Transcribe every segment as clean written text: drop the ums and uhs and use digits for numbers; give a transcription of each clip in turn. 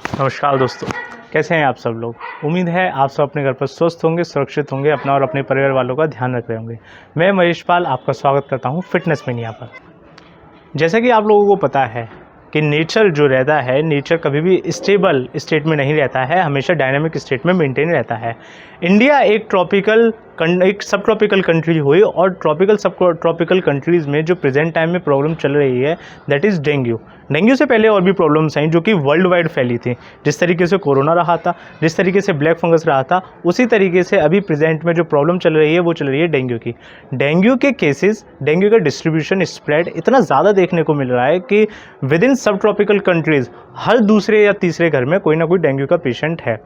नमस्कार दोस्तों, कैसे हैं आप सब लोग। उम्मीद है आप सब अपने घर पर स्वस्थ होंगे, सुरक्षित होंगे, अपना और अपने परिवार वालों का ध्यान रख रहे होंगे। मैं महेश पाल आपका स्वागत करता हूं फिटनेस मैनिया पर। जैसा कि आप लोगों को पता है कि नेचर जो रहता है, नेचर कभी भी स्टेबल स्टेट में नहीं रहता है, हमेशा डायनामिक स्टेट में मेंटेन रहता है। इंडिया एक सब ट्रॉपिकल कंट्री हुई और सब ट्रॉपिकल कंट्रीज़ में जो प्रेजेंट टाइम में प्रॉब्लम चल रही है दैट इज़ डेंगू। डेंगू से पहले और भी प्रॉब्लम्स आई जो कि वर्ल्ड वाइड फैली थी। जिस तरीके से कोरोना रहा था, जिस तरीके से ब्लैक फंगस रहा था, उसी तरीके से अभी प्रेजेंट में जो प्रॉब्लम चल रही है वो चल रही है डेंगू की। डेंगू के केसेस, डेंगू का डिस्ट्रीब्यूशन स्प्रेड इतना ज़्यादा देखने को मिल रहा है कि विद इन सब ट्रॉपिकल कंट्रीज़ हर दूसरे या तीसरे घर में कोई ना कोई डेंगू का पेशेंट है।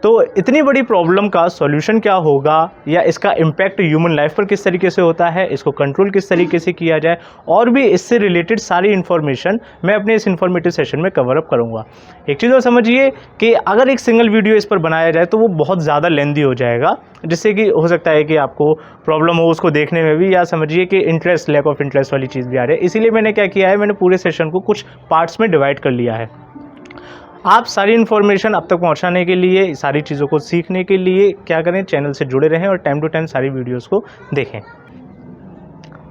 तो इतनी बड़ी प्रॉब्लम का सॉल्यूशन क्या होगा या इसका इम्पैक्ट ह्यूमन लाइफ पर किस तरीके से होता है, इसको कंट्रोल किस तरीके से किया जाए, और भी इससे रिलेटेड सारी इन्फॉर्मेशन मैं अपने इस इन्फॉर्मेटिव सेशन में कवर अप करूँगा। एक चीज़ और समझिए कि अगर एक सिंगल वीडियो इस पर बनाया जाए तो वो बहुत ज़्यादा लेंदी हो जाएगा, जिससे कि हो सकता है कि आपको प्रॉब्लम हो उसको देखने में भी, या समझिए कि लैक ऑफ इंटरेस्ट वाली चीज़ भी आ रही है। इसीलिए मैंने क्या किया है, मैंने पूरे सेशन को कुछ पार्ट्स में डिवाइड कर लिया है। आप सारी इन्फॉर्मेशन अब तक पहुंचाने के लिए, सारी चीज़ों को सीखने के लिए क्या करें, चैनल से जुड़े रहें और टाइम टू टाइम सारी वीडियोस को देखें।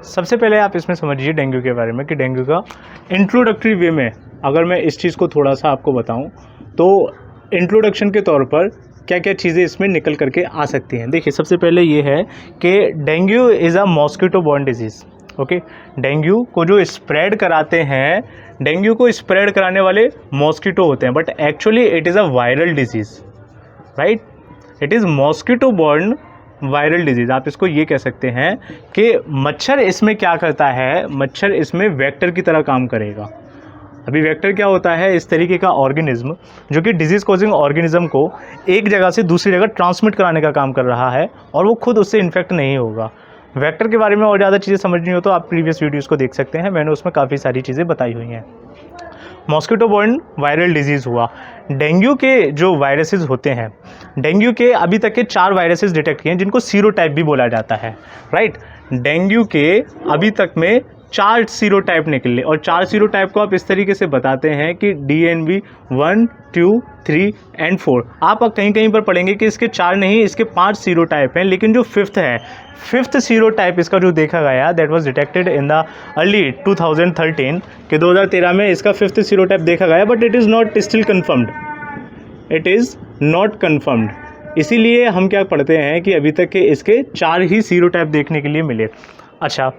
सबसे पहले आप इसमें समझिए डेंगू के बारे में कि डेंगू का इंट्रोडक्टरी वे में अगर मैं इस चीज़ को थोड़ा सा आपको बताऊं तो इंट्रोडक्शन के तौर पर क्या क्या चीज़ें इसमें निकल करके आ सकती हैं। देखिए, सबसे पहले ये है कि dengue is a mosquito borne disease. Okay, dengue को जो स्प्रेड कराते हैं, डेंगू को स्प्रेड कराने वाले मॉस्किटो होते हैं, but actually it is a viral disease, right. It is mosquito borne viral disease. आप इसको ये कह सकते हैं कि मच्छर इसमें क्या करता है, मच्छर इसमें वेक्टर की तरह काम करेगा। अभी वेक्टर क्या होता है, इस तरीके का ऑर्गेनिज्म जो कि डिजीज़ कॉजिंग ऑर्गेनिज्म को एक जगह से दूसरी जगह ट्रांसमिट कराने का काम कर रहा है, और वो खुद उससे इन्फेक्ट नहीं होगा। वेक्टर के बारे में और ज़्यादा चीज़ें समझनी हो तो आप प्रीवियस वीडियोस को देख सकते हैं, मैंने उसमें काफ़ी सारी चीज़ें बताई हुई हैं। मॉस्किटो बॉर्न वायरल डिजीज़ हुआ। डेंगू के जो वायरसेस होते हैं, डेंगू के अभी तक के 4 वायरसेस डिटेक्ट किए हैं जिनको सीरोटाइप भी बोला जाता है, राइट। डेंगू के अभी तक में 4 सीरोटाइप निकले, और 4 सीरोटाइप को आप इस तरीके से बताते हैं कि DNB 1, 2, 3 एंड 4। आप कहीं कहीं पर पढ़ेंगे कि इसके 4 नहीं, इसके 5 सीरोटाइप हैं, लेकिन जो फिफ्थ सीरोटाइप इसका जो देखा गया that was detected in the early 2013 के 2013 में इसका 5th सीरोटाइप देखा गया, but it is not still confirmed, it is not confirmed. इसीलिए हम क्या पढ़ते हैं कि अभी तक के इसके 4 ही सीरोटाइप देखने के लिए मिले। अच्छा,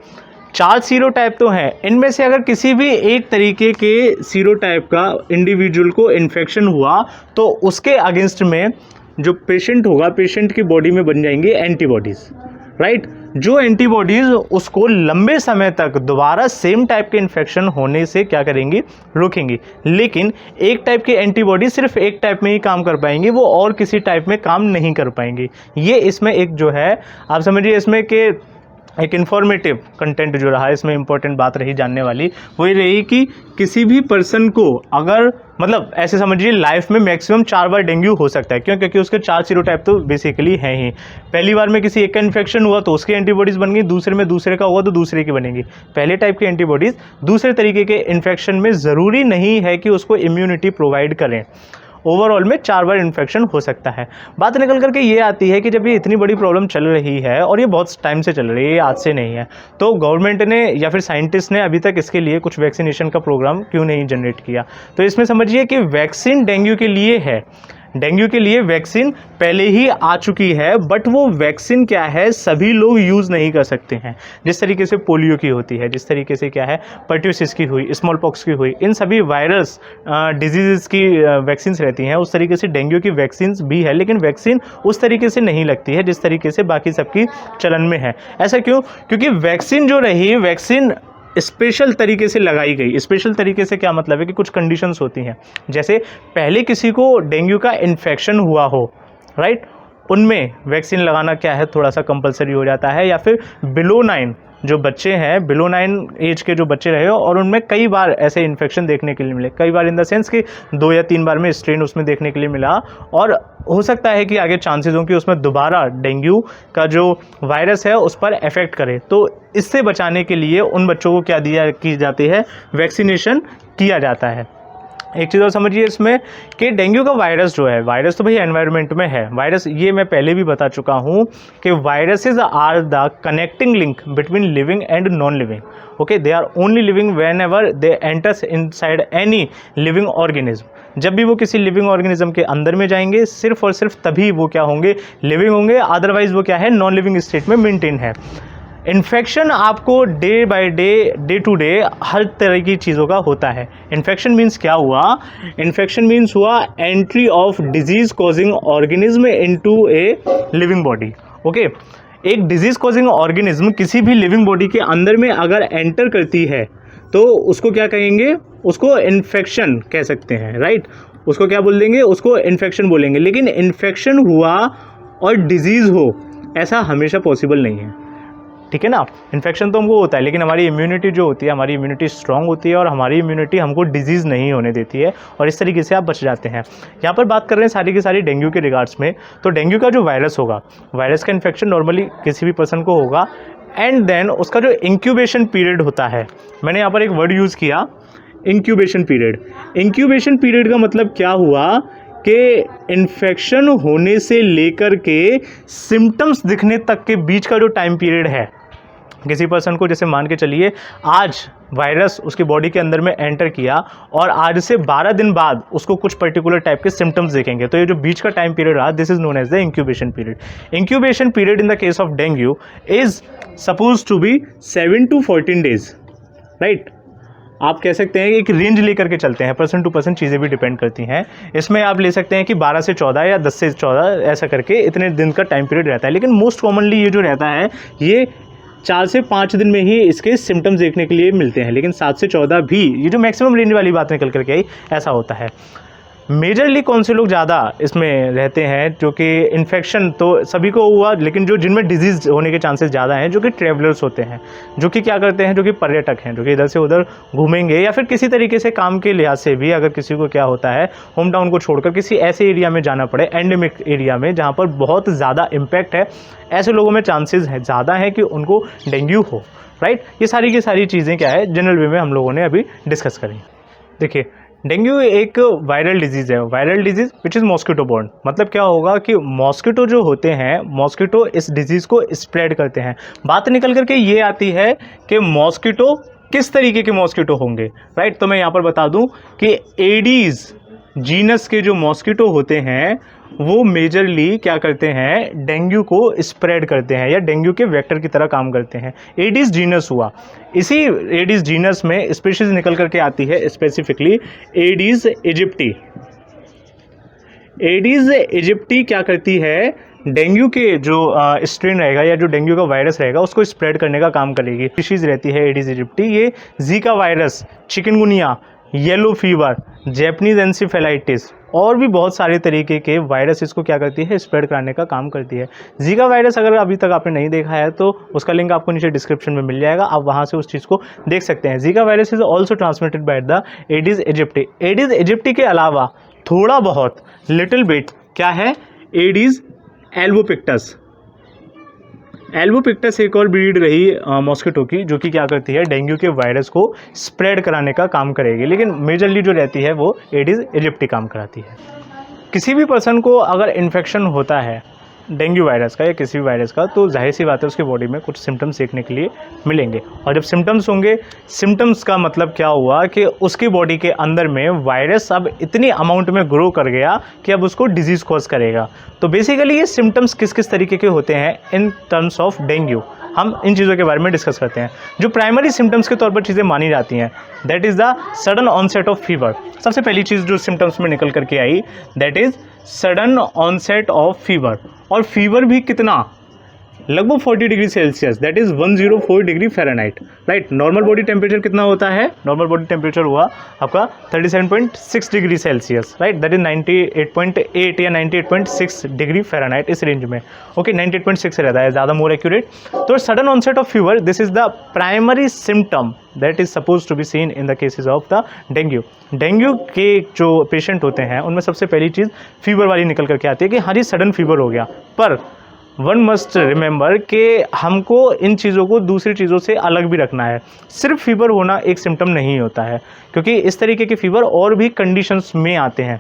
4 सीरोटाइप तो हैं, इनमें से अगर किसी भी एक तरीके के सीरोटाइप का इंडिविजुअल को इन्फेक्शन हुआ तो उसके अगेंस्ट में जो पेशेंट होगा, पेशेंट की बॉडी में बन जाएंगी एंटीबॉडीज़, राइट। जो एंटीबॉडीज़ उसको लंबे समय तक दोबारा सेम टाइप के इन्फेक्शन होने से क्या करेंगी, रोकेंगी। लेकिन एक टाइप की एंटीबॉडी सिर्फ एक टाइप में ही काम कर पाएंगी, वो और किसी टाइप में काम नहीं कर पाएंगी। ये इसमें एक जो है, आप समझिए इसमें कि एक इन्फॉर्मेटिव कंटेंट जो रहा, इसमें इंपॉर्टेंट बात रही जानने वाली, वो ये रही कि किसी भी पर्सन को अगर, मतलब ऐसे समझिए लाइफ में मैक्सिमम 4 बार डेंगू हो सकता है। क्यों? क्योंकि उसके 4 सीरोटाइप तो बेसिकली हैं ही। पहली बार में किसी एक का इन्फेक्शन हुआ तो उसकी एंटीबॉडीज़ बन गई, दूसरे में दूसरे का हुआ तो दूसरे की बनेंगी। पहले टाइप की एंटीबॉडीज़ दूसरे तरीके के इन्फेक्शन में ज़रूरी नहीं है कि उसको इम्यूनिटी प्रोवाइड करें। ओवरऑल में 4 बार इन्फेक्शन हो सकता है। बात निकल करके ये आती है कि जब ये इतनी बड़ी प्रॉब्लम चल रही है, और ये बहुत टाइम से चल रही है, ये आज से नहीं है, तो गवर्नमेंट ने या फिर साइंटिस्ट ने अभी तक इसके लिए कुछ वैक्सीनेशन का प्रोग्राम क्यों नहीं जनरेट किया। तो इसमें समझिए कि वैक्सीन डेंगू के लिए है, डेंगू के लिए वैक्सीन पहले ही आ चुकी है, बट वो वैक्सीन क्या है, सभी लोग यूज़ नहीं कर सकते हैं। जिस तरीके से पोलियो की होती है, जिस तरीके से क्या है पर्ट्यूसिस की हुई, स्मॉल पॉक्स की हुई, इन सभी वायरस डिजीज़ की वैक्सीन्स रहती हैं, उस तरीके से डेंगू की वैक्सीन्स भी है, लेकिन वैक्सीन उस तरीके से नहीं लगती है जिस तरीके से बाकी सबकी चलन में है। ऐसा क्यों? क्योंकि वैक्सीन जो रही, वैक्सीन स्पेशल तरीके से लगाई गई। स्पेशल तरीके से क्या मतलब है कि कुछ कंडीशंस होती हैं, जैसे पहले किसी को डेंगू का इन्फेक्शन हुआ हो, राइट, उनमें वैक्सीन लगाना क्या है, थोड़ा सा कंपलसरी हो जाता है। या फिर बिलो 9 जो बच्चे हैं, बिलो 9 एज के जो बच्चे रहे हो और उनमें कई बार ऐसे इन्फेक्शन देखने के लिए मिले, कई बार इन द सेंस कि 2 या 3 बार में स्ट्रेन उसमें देखने के लिए मिला, और हो सकता है कि आगे चांसेस हों कि उसमें दोबारा डेंगू का जो वायरस है उस पर इफेक्ट करे। तो इससे बचाने के लिए उन बच्चों को क्या की जाती है, वैक्सीनेशन किया जाता है। एक चीज़ और समझिए इसमें कि डेंगू का वायरस जो है, वायरस तो भाई एनवायरनमेंट में है, वायरस ये मैं पहले भी बता चुका हूँ कि viruses are the connecting link between living and non living. Okay, they are only living whenever they enters inside any living organism. जब भी वो किसी लिविंग ऑर्गेनिज्म के अंदर में जाएंगे सिर्फ और सिर्फ तभी वो क्या होंगे, लिविंग होंगे, अदरवाइज वो क्या है, नॉन लिविंग स्टेट में मेंटेन है. इन्फेक्शन आपको day by day to day हर तरह की चीज़ों का होता है. इन्फेक्शन मीन्स क्या हुआ, इन्फेक्शन मीन्स हुआ entry of disease causing organism into a living body. Okay, एक डिजीज कॉजिंग ऑर्गेनिज्म किसी भी लिविंग बॉडी के अंदर में अगर एंटर करती है तो उसको क्या कहेंगे, उसको इन्फेक्शन कह सकते हैं, राइट. उसको क्या बोल देंगे, उसको इन्फेक्शन बोलेंगे. लेकिन इन्फेक्शन हुआ और डिजीज़ हो ऐसा हमेशा पॉसिबल नहीं है, ठीक है ना. इन्फेक्शन तो हमको होता है लेकिन हमारी इम्यूनिटी जो होती है, हमारी इम्यूनिटी स्ट्रांग होती है और हमारी इम्यूनिटी हमको डिजीज़ नहीं होने देती है और इस तरीके से आप बच जाते हैं. यहाँ पर बात कर रहे हैं सारी की सारी डेंगू के रिगार्ड्स में. तो डेंगू का जो वायरस होगा, वायरस का इन्फेक्शन नॉर्मली किसी भी पर्सन को होगा एंड देन उसका जो इंक्यूबेशन पीरियड होता है, मैंने यहाँ पर एक वर्ड यूज़ किया, इंक्यूबेशन पीरियड. इंक्यूबेशन पीरियड का मतलब क्या हुआ कि इन्फेक्शन होने से लेकर के सिम्टम्स दिखने तक के बीच का जो टाइम पीरियड है. किसी पर्सन को जैसे मान के चलिए आज वायरस उसकी बॉडी के अंदर में एंटर किया और आज से 12 दिन बाद उसको कुछ पर्टिकुलर टाइप के सिम्टम्स देखेंगे, तो ये जो बीच का टाइम पीरियड रहा, this is known as the incubation period. Incubation period in the case of dengue is suppose to be 7 to 14 days, right. आप कह सकते हैं कि एक रेंज लेकर के चलते हैं, पर्सन टू पर्सन चीज़ें भी डिपेंड करती हैं. इसमें आप ले सकते हैं कि 12 से 14 या 10 से 14 ऐसा करके इतने दिन का टाइम पीरियड रहता है. लेकिन मोस्ट कॉमनली ये जो रहता है ये 4 से 5 दिन में ही इसके सिम्टम्स देखने के लिए मिलते हैं. लेकिन 7 से 14 भी, ये जो मैक्सिमम रेंज वाली बात निकल करके आई, ऐसा होता है. मेजरली कौन से लोग ज़्यादा इसमें रहते हैं, जो कि इन्फेक्शन तो सभी को हुआ लेकिन जो जिनमें डिजीज़ होने के चांसेस ज़्यादा हैं, जो कि ट्रैवलर्स होते हैं, जो कि क्या करते हैं, जो कि पर्यटक हैं, जो कि इधर से उधर घूमेंगे या फिर किसी तरीके से काम के लिहाज से भी अगर किसी को क्या होता है, होम टाउन को छोड़कर किसी ऐसे एरिया में जाना पड़े, एंडेमिक एरिया में जहाँ पर बहुत ज़्यादा इम्पैक्ट है, ऐसे लोगों में चांसेस है ज़्यादा है कि उनको डेंगू हो, राइट. ये सारी की सारी चीज़ें क्या है, जनरल वे में हम लोगों ने अभी डिस्कस करी. देखिए, डेंगू एक वायरल डिजीज़ है, viral disease which is mosquito borne. मतलब क्या होगा कि मॉस्किटो जो होते हैं, मॉस्किटो इस डिजीज़ को स्प्रेड करते हैं. बात निकल करके ये आती है कि मॉस्किटो किस तरीके के मॉस्किटो होंगे, राइट. तो मैं यहाँ पर बता दूँ कि एडीज़ जीनस के जो मॉस्किटो होते हैं वो मेजरली क्या करते हैं, डेंगू को स्प्रेड करते हैं या डेंगू के वेक्टर की तरह काम करते हैं. एडिस जीनस हुआ, इसी एडिस जीनस में स्पीशीज निकल करके आती है, स्पेसिफिकली एडिस इजिप्टी. एडिस इजिप्टी क्या करती है, डेंगू के जो स्ट्रेन रहेगा या जो डेंगू का वायरस रहेगा उसको स्प्रेड करने का काम करेगी. स्पीशीज रहती है एडिस इजिप्टी. ये Zika virus, chikungunya, yellow fever, Japanese encephalitis और भी बहुत सारे तरीके के वायरस इसको क्या करती है, स्प्रेड कराने का काम करती है. जीका वायरस अगर अभी तक आपने नहीं देखा है तो उसका लिंक आपको नीचे डिस्क्रिप्शन में मिल जाएगा, आप वहाँ से उस चीज़ को देख सकते हैं. Zika virus is also transmitted by the Aedes इजिप्टी. Aedes इजिप्टी के अलावा थोड़ा बहुत लिटिल बिट क्या है, एडिस एल्बोपिक्टस. एल्बोपिक्टस एक और ब्रीड रही मॉस्किटो की जो कि क्या करती है, डेंगू के वायरस को स्प्रेड कराने का काम करेगी. लेकिन मेजरली जो रहती है वो एडिस इजिप्टी काम कराती है. किसी भी पर्सन को अगर इन्फेक्शन होता है डेंगू वायरस का या किसी भी वायरस का, तो जाहिर सी बात है उसकी बॉडी में कुछ सिम्टम्स देखने के लिए मिलेंगे. और जब सिम्टम्स होंगे, सिम्टम्स का मतलब क्या हुआ कि उसकी बॉडी के अंदर में वायरस अब इतनी अमाउंट में ग्रो कर गया कि अब उसको डिजीज़ कॉज करेगा. तो बेसिकली ये सिम्टम्स किस किस तरीके के होते हैं इन टर्म्स ऑफ डेंगू, हम इन चीज़ों के बारे में डिस्कस करते हैं. जो प्राइमरी सिम्टम्स के तौर पर चीज़ें मानी जाती हैं, that is the sudden onset of fever. सबसे पहली चीज़ जो सिम्टम्स में निकल करके आई, that is sudden onset of fever. और फीवर भी कितना, लगभग 40 degree Celsius, that is 104 degree Fahrenheit, right. Normal body temperature कितना होता है, नॉर्मल बॉडी टेम्परेचर हुआ आपका 37.6 degree Celsius, right. That is 98.8 या 98.6 डिग्री फ़ारेनहाइट, इस रेंज में. ओके, 98.6 रहता है ज़्यादा मोर एक्यूरेट. तो sudden onset of fever, this is the primary symptom that is supposed to be seen in the cases of the dengue. Dengue के जो patient होते हैं उनमें सबसे पहली चीज़ फीवर वाली निकल करके आती है कि हाँ जी सडन फीवर हो गया. पर वन मस्ट रिमेंबर कि हमको इन चीज़ों को दूसरी चीज़ों से अलग भी रखना है। सिर्फ फीवर होना एक सिम्टम नहीं होता है, क्योंकि इस तरीके के फीवर और भी कंडीशंस में आते हैं।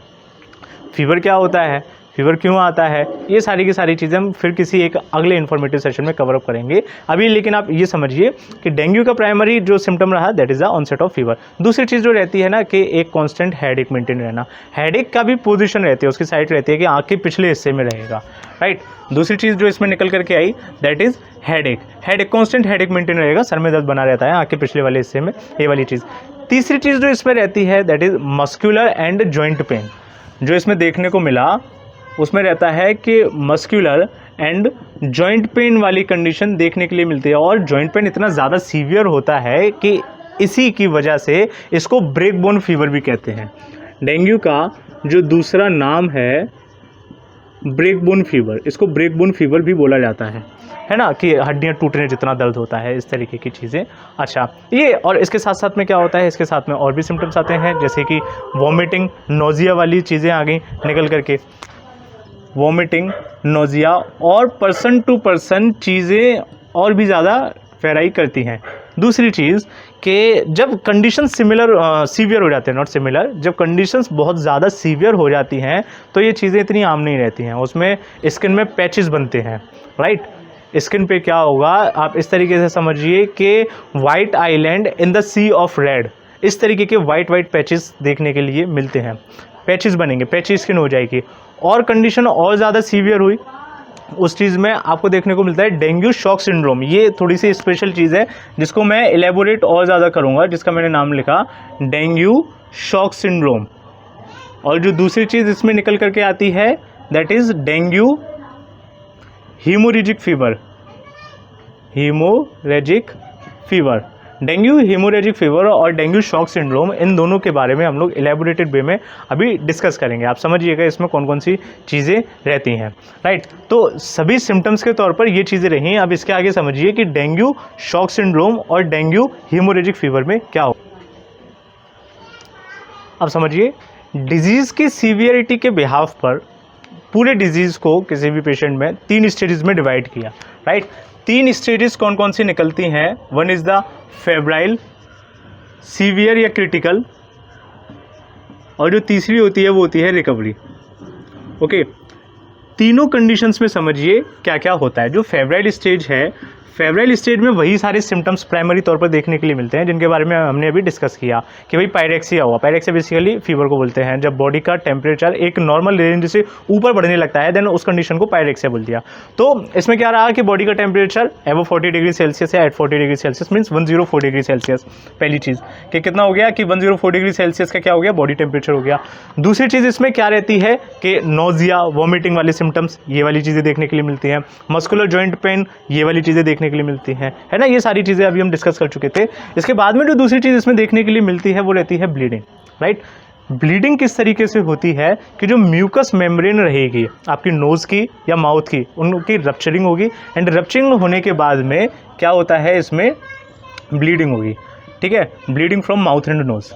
फीवर क्या होता है, फीवर क्यों आता है, ये सारी की सारी चीज़ें हम फिर किसी एक अगले इन्फॉर्मेटिव सेशन में कवर अप करेंगे। अभी लेकिन आप ये समझिए कि डेंगू का प्राइमरी जो सिम्टम रहा that is the onset of fever. दूसरी चीज़ जो रहती है ना कि एक कांस्टेंट हेडेक मेंटेन रहना। हेडेक का भी पोजीशन रहती है, उसकी साइड रहती है कि आँख के पिछले हिस्से में रहेगा, राइट। दूसरी चीज़ जो इसमें निकल करके आई that is headache. Headache constant headache maintain रहेगा, सर में दर्द बना रहता है आँख के पिछले वाले हिस्से में, ये वाली चीज़। तीसरी चीज़ जो इसमें रहती है that is muscular and joint pain. जो इसमें देखने को मिला उसमें रहता है कि मस्कुलर एंड जॉइंट पेन वाली कंडीशन देखने के लिए मिलती है, और जॉइंट पेन इतना ज़्यादा सीवियर होता है कि इसी की वजह से इसको ब्रेक बोन फीवर भी कहते हैं। डेंगू का जो दूसरा नाम है ब्रेक बोन फीवर, इसको ब्रेक बोन फीवर भी बोला जाता है ना, कि हड्डियां टूटने जितना दर्द होता है, इस तरीके की चीज़ें। अच्छा, ये और इसके साथ साथ में क्या होता है, इसके साथ में और भी सिम्टम्स आते हैं, जैसे कि वॉमिटिंग, नोजिया वाली चीज़ें आ गई निकल करके। वॉमिटिंग, नोजिया और पर्सन टू पर्सन चीज़ें और भी ज़्यादा वेराई करती हैं। दूसरी चीज़ कि जब कंडीशन सीवियर हो जाते हैं, नॉट सिमिलर, जब कंडीशंस बहुत ज़्यादा सीवियर हो जाती हैं तो ये चीज़ें इतनी आम नहीं रहती हैं, उसमें स्किन में पैचेस बनते हैं, राइट। स्किन पे क्या होगा, आप इस तरीके से समझिए कि white island in the sea of red, इस तरीके के वाइट पैचेस देखने के लिए मिलते हैं। पैचेस बनेंगे, पैची स्किन हो जाएगी। और कंडीशन और ज़्यादा सीवियर हुई उस चीज़ में आपको देखने को मिलता है डेंगू शॉक सिंड्रोम। ये थोड़ी सी स्पेशल चीज़ है जिसको मैं एलेबोरेट और ज़्यादा करूँगा, जिसका मैंने नाम लिखा डेंगू शॉक सिंड्रोम। और जो दूसरी चीज़ इसमें निकल करके आती है that is dengue haemorrhagic fever. Haemorrhagic fever, dengue haemorrhagic fever और डेंगू शॉक सिंड्रोम, इन दोनों के बारे में हम लोग एलेबोरेटेड वे में अभी डिस्कस करेंगे। आप समझिएगा इसमें कौन कौन सी चीज़ें रहती हैं, राइट। तो सभी सिम्टम्स के तौर पर ये चीज़ें रही। अब इसके आगे समझिए कि डेंगू शॉक सिंड्रोम और डेंगू हीमोरेजिक फीवर में क्या हो। अब समझिए, डिजीज़ की सीवियरिटी के बिहाफ पर पूरे डिजीज़ को किसी भी पेशेंट में 3 स्टेजेस में डिवाइड किया, राइट। 3 स्टेजेस कौन कौन सी निकलती हैं, one is the febrile, severe या क्रिटिकल, और जो तीसरी होती है वो होती है रिकवरी। ओके, तीनों कंडीशंस में समझिए क्या क्या होता है। जो फेब्राइल स्टेज है, फेब्राइल स्टेज में वही सारे सिम्टम्स प्राइमरी तौर पर देखने के लिए मिलते हैं जिनके बारे में हमने अभी डिस्कस किया कि भाई पायरेक्सिया हुआ। पायरेक्सिया बेसिकली फीवर को बोलते हैं, जब बॉडी का टेम्परेचर एक नॉर्मल रेंज से ऊपर बढ़ने लगता है, देन उस कंडीशन को पायरेक्सिया बोल दिया। तो इसमें क्या रहा कि बॉडी का टेम्परेचर एबव 40 डिग्री सेल्सियस है, at 40 degree Celsius means 104 degree Celsius. पहली चीज़ कि कितना हो गया कि 104 डिग्री सेल्सियस का क्या हो गया, बॉडी टेम्परेचर हो गया। दूसरी चीज़ इसमें क्या रहती है कि नोजिया, वॉमिटिंग वाले सिम्टम्स, ये वाली चीज़ें देखने के लिए मिलती हैं। मस्कुलर जॉइंट पेन, ये वाली चीज़ें देखने के लिए मिलती हैं, है ना। ये सारी चीज़ें अभी हम डिस्कस कर चुके थे। इसके बाद में जो दूसरी चीज़ इसमें देखने के लिए मिलती है वो रहती है ब्लीडिंग, राइट। ब्लीडिंग किस तरीके से होती है कि जो म्यूकस मेम्ब्रेन रहेगी आपकी नोज़ की या माउथ की, उनकी रप्चरिंग होगी, एंड रप्चरिंग होने के बाद में क्या होता है, इसमें ब्लीडिंग होगी, ठीक है। Bleeding from mouth and nose,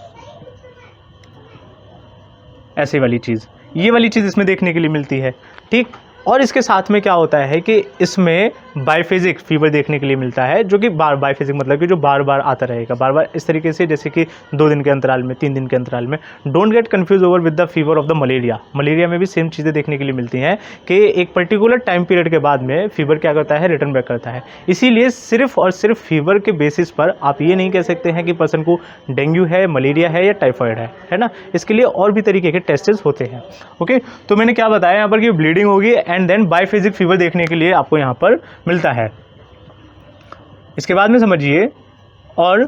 ऐसी वाली चीज़, ये वाली चीज़ इसमें देखने के लिए मिलती है, ठीक। और इसके साथ में क्या होता है कि इसमें बाइफेजिक फीवर देखने के लिए मिलता है, जो कि बाइफेजिक मतलब कि जो बार बार आता रहेगा, बार बार इस तरीके से, जैसे कि 2 दिन के अंतराल में, 3 दिन के अंतराल में। Don't get confuse over with the fever of the malaria. Malaria में भी सेम चीज़ें देखने के लिए मिलती हैं कि एक पर्टिकुलर टाइम पीरियड के बाद में फीवर क्या करता है, रिटर्न बैक करता है। इसीलिए सिर्फ और सिर्फ फीवर के बेसिस पर आप ये नहीं कह सकते हैं कि पर्सन को डेंगू है, मलेरिया है या टाइफॉइड है ना। इसके लिए और भी तरीके के टेस्ट्स होते हैं। ओके, तो मैंने क्या बताया यहाँ पर कि ब्लीडिंग होगी एंड देन बाइफेजिक फीवर देखने के लिए आपको यहाँ पर मिलता है। इसके बाद में समझिए, और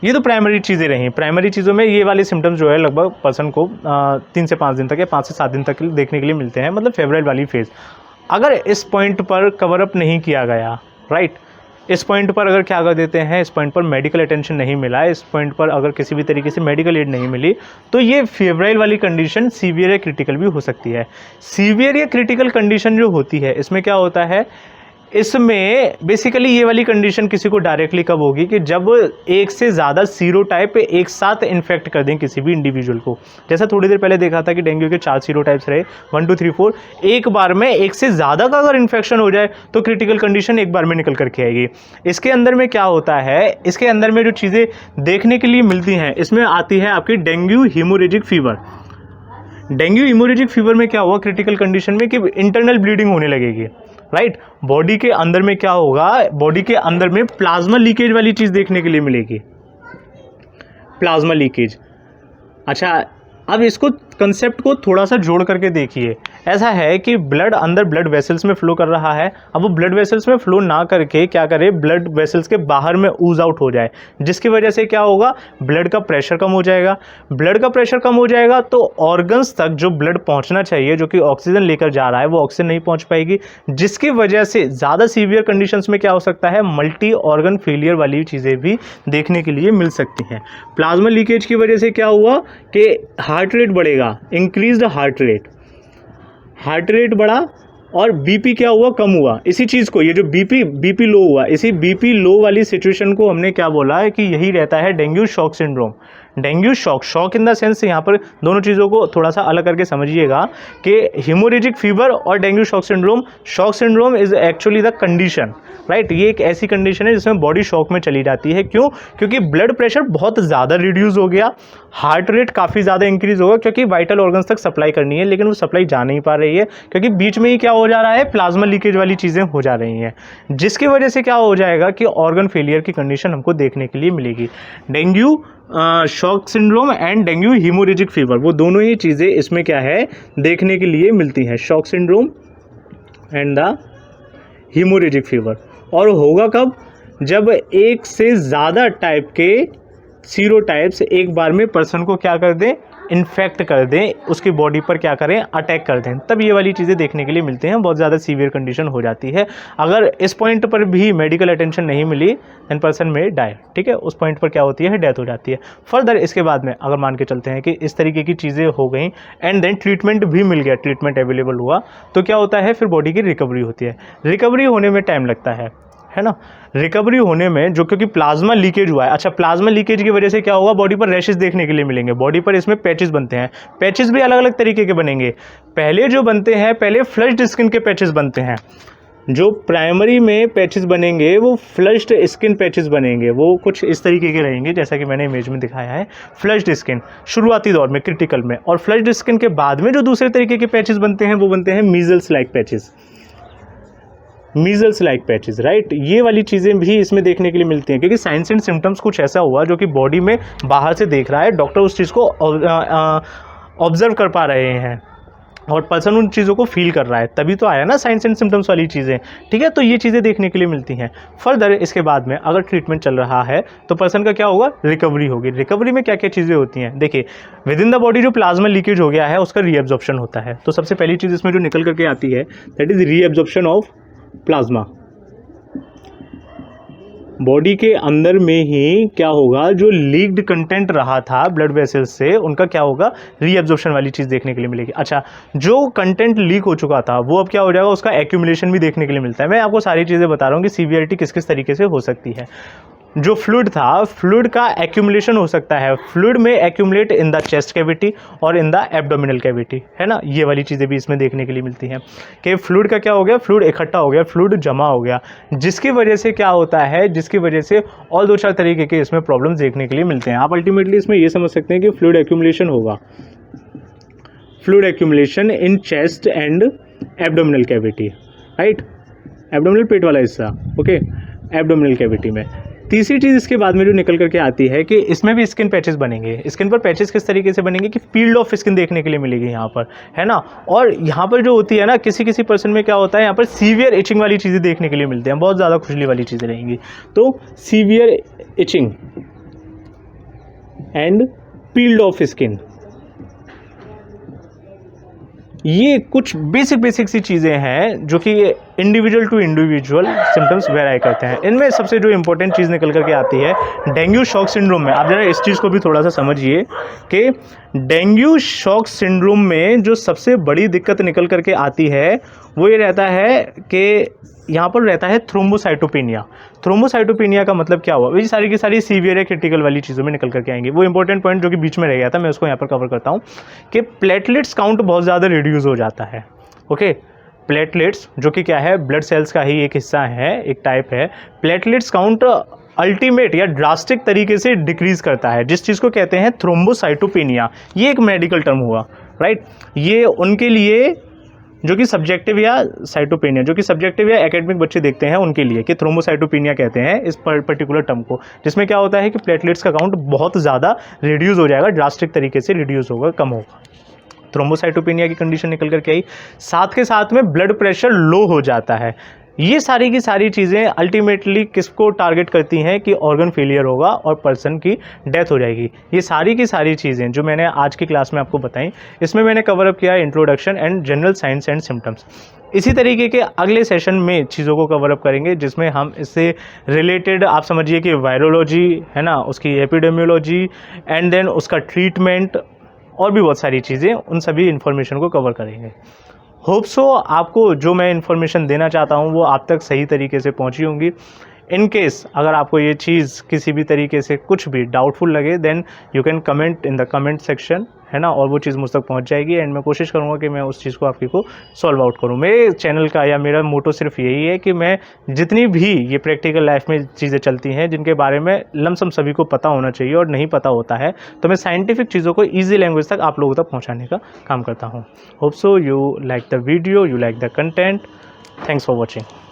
ये तो प्राइमरी चीज़ें रहीं। प्राइमरी चीज़ों में ये वाले सिम्टम्स जो है लगभग पर्सन को 3 से 5 दिन तक या 5 से 7 दिन तक देखने के लिए मिलते हैं, मतलब फेब्राइल वाली फेज़। अगर इस पॉइंट पर कवर अप नहीं किया गया, राइट, इस पॉइंट पर अगर क्या कर देते हैं, इस पॉइंट पर मेडिकल अटेंशन नहीं मिला, इस पॉइंट पर अगर किसी भी तरीके से मेडिकल एड नहीं मिली, तो ये फेब्राइल वाली कंडीशन सीवियर या क्रिटिकल भी हो सकती है। सीवियर या क्रिटिकल कंडीशन जो होती है, इसमें क्या होता है, इसमें बेसिकली ये वाली कंडीशन किसी को डायरेक्टली कब होगी कि जब एक से ज़्यादा सीरोटाइप एक साथ इन्फेक्ट कर दें किसी भी इंडिविजुअल को। जैसा थोड़ी देर पहले देखा था कि डेंगू के 4 सीरोटाइप्स रहे, 1 2 3 4। एक बार में एक से ज़्यादा का अगर इन्फेक्शन हो जाए तो क्रिटिकल कंडीशन एक बार में निकल करके आएगी। इसके अंदर में क्या होता है, इसके अंदर में जो चीज़ें देखने के लिए मिलती हैं, इसमें आती है आपकी dengue haemorrhagic fever. Dengue haemorrhagic fever में क्या हुआ क्रिटिकल कंडीशन में कि इंटरनल ब्लीडिंग होने लगेगी, राइट। बॉडी के अंदर में क्या होगा, बॉडी के अंदर में प्लाज्मा लीकेज वाली चीज देखने के लिए मिलेगी, प्लाज्मा लीकेज। अच्छा, अब इसको कंसेप्ट को थोड़ा सा जोड़ करके देखिए। ऐसा है कि ब्लड अंदर ब्लड वेसल्स में फ्लो कर रहा है, अब वो ब्लड वेसल्स में फ्लो ना करके क्या करे, ब्लड वेसल्स के बाहर में ऊज आउट हो जाए, जिसकी वजह से क्या होगा, ब्लड का प्रेशर कम हो जाएगा। ब्लड का प्रेशर कम हो जाएगा तो ऑर्गन्स तक जो ब्लड पहुंचना चाहिए, जो कि ऑक्सीजन लेकर जा रहा है, वो ऑक्सीजन नहीं पहुंच पाएगी, जिसकी वजह से ज़्यादा सीवियर कंडीशंस में क्या हो सकता है, मल्टी ऑर्गन फेलियर वाली चीज़ें भी देखने के लिए मिल सकती हैं। प्लाज्मा लीकेज की वजह से क्या हुआ कि हार्ट रेट बढ़ेगा, इंक्रीज्ड हार्ट रेट बढ़ा, और बीपी क्या हुआ, कम हुआ। इसी चीज़ को, ये जो बीपी लो हुआ, इसी बीपी लो वाली सिचुएशन को हमने क्या बोला है कि यही रहता है dengue shock syndrome. Dengue shock in the sense, यहाँ पर दोनों चीज़ों को थोड़ा सा अलग करके समझिएगा कि हीमोरेजिक फीवर और dengue shock syndrome is actually the condition, right. ये एक ऐसी कंडीशन है जिसमें बॉडी शॉक में चली जाती है। क्यों? क्योंकि ब्लड प्रेशर बहुत ज़्यादा रिड्यूस हो गया, हार्ट रेट काफ़ी ज़्यादा इंक्रीज होगा, क्योंकि वाइटल ऑर्गन्स तक सप्लाई करनी है लेकिन वो सप्लाई जा नहीं पा रही है, क्योंकि बीच में ही क्या हो जा रहा है, प्लाज्मा लीकेज वाली चीज़ें हो जा रही हैं, जिसकी वजह से क्या हो जाएगा कि ऑर्गन फेलियर की कंडीशन हमको देखने के लिए मिलेगी। Dengue shock syndrome and dengue haemorrhagic fever, वो दोनों ही चीज़ें इसमें क्या है, देखने के लिए मिलती हैं, shock syndrome and the haemorrhagic fever. और होगा कब, जब एक से ज़्यादा टाइप के सीरोटाइप्स एक बार में पर्सन को क्या कर दें, इन्फेक्ट कर दें, उसकी बॉडी पर क्या करें, अटैक कर दें, तब ये वाली चीज़ें देखने के लिए मिलती हैं। बहुत ज़्यादा सीवियर कंडीशन हो जाती है। अगर इस पॉइंट पर भी मेडिकल अटेंशन नहीं मिली देन पर्सन में डाई, ठीक है, उस पॉइंट पर क्या होती है, डेथ हो जाती है। फर्दर इसके बाद में अगर मान के चलते हैं कि इस तरीके की चीज़ें हो गई एंड देन ट्रीटमेंट भी मिल गया, ट्रीटमेंट अवेलेबल हुआ, तो क्या होता है, फिर बॉडी की रिकवरी होती है। रिकवरी होने में टाइम लगता है ना। रिकवरी होने में जो, क्योंकि प्लाज्मा लीकेज हुआ है, अच्छा, प्लाज्मा लीकेज की वजह से क्या होगा, बॉडी पर रैशेस देखने के लिए मिलेंगे, बॉडी पर इसमें पैचेस बनते हैं। पैचेस भी अलग अलग तरीके के बनेंगे। पहले जो बनते हैं, पहले फ्लश्ड स्किन के पैचेस बनते हैं। जो प्राइमरी में पैचेस बनेंगे वो फ्लश्ड स्किन पैचेस बनेंगे, वो कुछ इस तरीके के रहेंगे जैसा कि मैंने इमेज में दिखाया है। फ्लश्ड स्किन शुरुआती दौर में, क्रिटिकल में, और फ्लश्ड स्किन के बाद में जो दूसरे तरीके के पैचेस बनते हैं वो बनते हैं measles like patches, measles like patches, right. ये वाली चीज़ें भी इसमें देखने के लिए मिलती हैं, क्योंकि साइंस एंड सिम्टम्स कुछ ऐसा हुआ जो कि बॉडी में बाहर से देख रहा है, डॉक्टर उस चीज़ को ऑब्जर्व कर पा रहे हैं और पर्सन उन चीज़ों को फील कर रहा है, तभी तो आया ना साइंस एंड सिम्टम्स वाली चीज़ें, ठीक है। तो ये चीज़ें देखने के लिए मिलती हैं। फर्दर इसके बाद में अगर ट्रीटमेंट चल रहा है तो पर्सन का क्या होगा, रिकवरी होगी। रिकवरी में क्या क्या चीज़ें होती हैं, देखिए, विद इन द बॉडी जो प्लाज्मा लीकेज हो गया है उसका रीएब्जॉर्प्शन होता है। तो सबसे पहली चीज़ इसमें जो निकल करके आती है that is reabsorption of plasma. Body के अंदर में ही क्या होगा, जो लीक्ड कंटेंट रहा था ब्लड वेसल्स से, उनका क्या होगा, रीअब्जॉर्प्शन वाली चीज़ देखने के लिए मिलेगी। अच्छा, जो कंटेंट लीक हो चुका था वो अब क्या हो जाएगा, उसका एक्यूमुलेशन भी देखने के लिए मिलता है। मैं आपको सारी चीज़ें बता रहा हूँ कि सीवियरिटी किस किस तरीके से हो सकती है। जो फ्लूइड था, फ्लूइड का एक्यूमुलेशन हो सकता है, फ्लूइड में accumulate in the chest cavity और इन द एब्डोमिनल कैविटी, है ना। ये वाली चीज़ें भी इसमें देखने के लिए मिलती हैं कि फ्लूइड का क्या हो गया, फ्लूइड इकट्ठा हो गया, फ्लूइड जमा हो गया, जिसकी वजह से क्या होता है, जिसकी वजह से और दो चार तरीके के इसमें प्रॉब्लम्स देखने के लिए मिलते हैं। आप अल्टीमेटली इसमें ये समझ सकते हैं कि फ्लूइड एक्यूमुलेशन होगा, fluid accumulation in chest and abdominal cavity, right, abdominal पेट वाला हिस्सा, ओके, एब्डोमिनल कैविटी में। तीसरी चीज़ इसके बाद में जो निकल करके आती है कि इसमें भी स्किन पैचेस बनेंगे। स्किन पर पैचेस किस तरीके से बनेंगे कि फील्ड ऑफ स्किन देखने के लिए मिलेगी यहाँ पर, है ना। और यहाँ पर जो होती है ना, किसी किसी पर्सन में क्या होता है, यहाँ पर सीवियर इचिंग वाली चीज़ें देखने के लिए मिलती हैं, बहुत ज़्यादा खुजली वाली चीज़ें रहेंगी। तो severe etching and peeled of skin, ये कुछ बेसिक सी चीज़ें हैं जो कि इंडिविजुअल टू इंडिविजुअल सिम्टम्स वेराई करते हैं। इनमें सबसे जो इंपॉर्टेंट चीज़ निकल करके आती है डेंगू शॉक सिंड्रोम में। आप जरा इस चीज़ को भी थोड़ा सा समझिए कि डेंगू शॉक सिंड्रोम में जो सबसे बड़ी दिक्कत निकल करके आती है वो ये रहता है कि यहाँ पर रहता है थ्रोम्बोसाइटोपेनिया। थ्रोम्बोसाइटोपेनिया का मतलब क्या हुआ, ये सारी की सारी सीवियर या क्रिटिकल वाली चीज़ों में निकल करके आएंगे। वो इंपॉर्टेंट पॉइंट जो कि बीच में रह गया था मैं उसको यहाँ पर कवर करता हूँ कि प्लेटलेट्स काउंट बहुत ज़्यादा रिड्यूस हो जाता है। ओके, प्लेटलेट्स जो कि क्या है, ब्लड सेल्स का ही एक हिस्सा है, एक टाइप है। प्लेटलेट्स काउंट अल्टीमेट या ड्रास्टिक तरीके से डिक्रीज करता है, जिस चीज़ को कहते हैं थ्रोम्बोसाइटोपेनिया। ये एक मेडिकल टर्म हुआ, राइट। ये उनके लिए जो कि सब्जेक्टिव या साइटोपेनिया, जो कि सब्जेक्टिव या एकेडमिक बच्चे देखते हैं उनके लिए, कि थ्रोम्बोसाइटोपेनिया कहते हैं इस पर्टिकुलर टर्म को, जिसमें क्या होता है कि प्लेटलेट्स का काउंट बहुत ज़्यादा रिड्यूस हो जाएगा, ड्रास्टिक तरीके से रिड्यूस होगा, कम होगा। थ्रोम्बोसाइटोपेनिया की कंडीशन निकल करके आई। साथ के साथ में ब्लड प्रेशर लो हो जाता है। ये सारी की सारी चीज़ें अल्टीमेटली किसको टारगेट करती हैं कि ऑर्गन फेलियर होगा और पर्सन की डेथ हो जाएगी। ये सारी की सारी चीज़ें जो मैंने आज की क्लास में आपको बताई, इसमें मैंने कवर अप किया introduction and general science and symptoms. इसी तरीके के अगले सेशन में चीज़ों को कवर अप करेंगे, जिसमें हम इससे रिलेटेड आप समझिए कि वायरोलॉजी है ना, उसकी एपिडेमियोलॉजी एंड देन उसका ट्रीटमेंट और भी बहुत सारी चीज़ें, उन सभी इन्फॉर्मेशन को कवर करेंगे। होप सो आपको जो मैं इन्फॉर्मेशन देना चाहता हूँ वो आप तक सही तरीके से पहुँची होंगी। इन केस अगर आपको ये चीज़ किसी भी तरीके से कुछ भी डाउटफुल लगे, then you can comment in the comment section, है ना, और वो चीज़ मुझ तक पहुँच जाएगी एंड मैं कोशिश करूँगा कि मैं उस चीज़ को आपकी को सॉल्व आउट करूँ। मेरे चैनल का या मेरा मोटो सिर्फ यही है कि मैं जितनी भी ये प्रैक्टिकल लाइफ में चीज़ें चलती हैं जिनके बारे में लमसम सभी को पता होना चाहिए और नहीं पता होता है, तो मैं साइंटिफिक चीज़ों को ईजी लैंग्वेज तक आप लोगों तक पहुँचाने का काम करता हूँ। Hope so you like the video, you like the content. Thanks for watching.